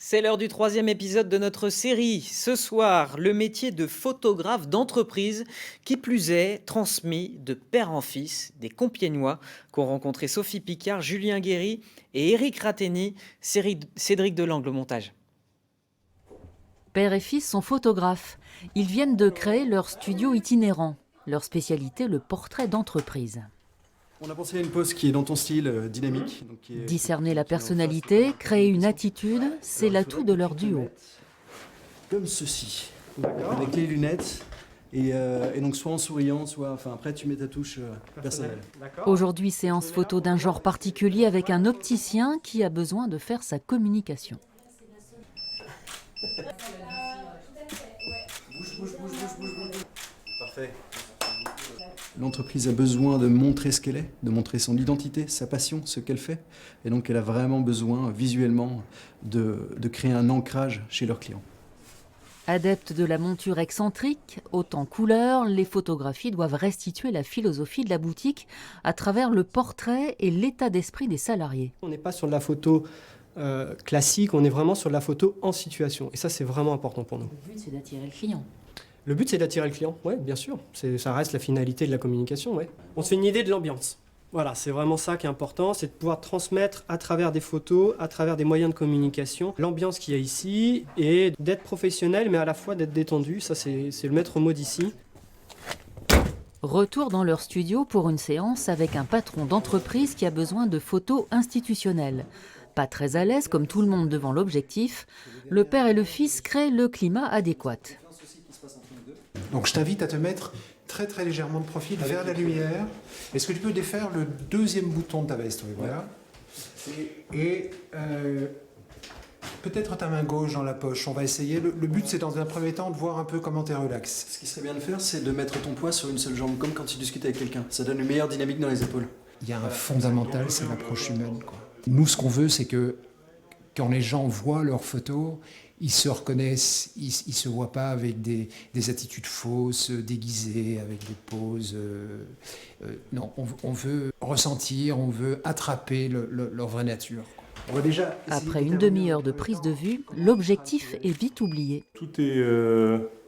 C'est l'heure du troisième épisode de notre série. Ce soir, le métier de photographe d'entreprise, qui plus est, transmis de père en fils, des Compiègnois, qu'ont rencontré Sophie Picard, Julien Guéry et Éric Ratteni, Cédric Delangle au montage. Père et fils sont photographes. Ils viennent de créer leur studio itinérant. Leur spécialité, le portrait d'entreprise. On a pensé à une pose qui est dans ton style, dynamique. Donc Discerner la personnalité, créer une attitude, c'est l'atout de leur duo. Comme ceci, avec les lunettes. Et donc soit en souriant, soit... Enfin après tu mets ta touche personnelle. Aujourd'hui, séance photo d'un genre particulier avec un opticien qui a besoin de faire sa communication. Bouge. Parfait. L'entreprise a besoin de montrer ce qu'elle est, de montrer son identité, sa passion, ce qu'elle fait. Et donc elle a vraiment besoin, visuellement, de créer un ancrage chez leurs clients. Adeptes de la monture excentrique, haute en couleurs, les photographies doivent restituer la philosophie de la boutique à travers le portrait et l'état d'esprit des salariés. On n'est pas sur de la photo classique, on est vraiment sur de la photo en situation. Et ça, c'est vraiment important pour nous. Le but, c'est d'attirer le client. Le but, c'est d'attirer le client, oui, bien sûr. Ça reste la finalité de la communication, ouais. On se fait une idée de l'ambiance. Voilà, c'est vraiment ça qui est important, c'est de pouvoir transmettre à travers des photos, à travers des moyens de communication, l'ambiance qu'il y a ici, et d'être professionnel, mais à la fois d'être détendu. Ça, c'est le maître mot d'ici. Retour dans leur studio pour une séance avec un patron d'entreprise qui a besoin de photos institutionnelles. Pas très à l'aise, comme tout le monde devant l'objectif, le père et le fils créent le climat adéquat. Donc je t'invite à te mettre très légèrement de profil vers la lumière. Est-ce que tu peux défaire le deuxième bouton de ta veste? Oui, voilà. Et peut-être ta main gauche dans la poche. On va essayer. Le but, c'est dans un premier temps de voir un peu comment tu es relax. Ce qui serait bien de faire, c'est de mettre ton poids sur une seule jambe, comme quand tu discutes avec quelqu'un. Ça donne une meilleure dynamique dans les épaules. Il y a un fondamental, c'est l'approche humaine, quoi. Nous, ce qu'on veut, c'est que quand les gens voient leurs photos, ils se reconnaissent, ils ne se voient pas avec des attitudes fausses, déguisées, avec des poses. Non, on veut ressentir, on veut attraper leur vraie nature. On va déjà Après une demi-heure de prise de vue, l'objectif est vite oublié. Tout est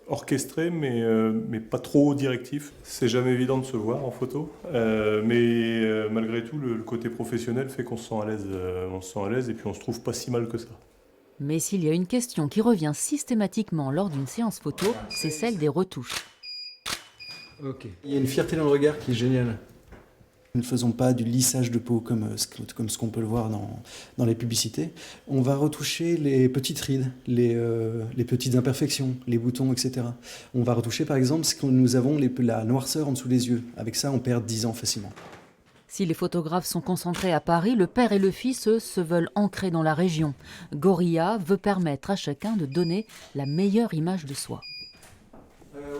orchestré, mais pas trop directif. C'est jamais évident de se voir en photo, mais malgré tout, le côté professionnel fait qu'on se sent à l'aise et puis on se trouve pas si mal que ça. Mais s'il y a une question qui revient systématiquement lors d'une séance photo, c'est celle des retouches. Ok. Il y a une fierté dans le regard qui est géniale. Nous ne faisons pas du lissage de peau comme ce qu'on peut le voir dans les publicités. On va retoucher les petites rides, les petites imperfections, les boutons, etc. On va retoucher par exemple ce que nous avons la noirceur en dessous des yeux. Avec ça, on perd 10 ans facilement. Si les photographes sont concentrés à Paris, le père et le fils, eux, se veulent ancrer dans la région. Gorilla veut permettre à chacun de donner la meilleure image de soi.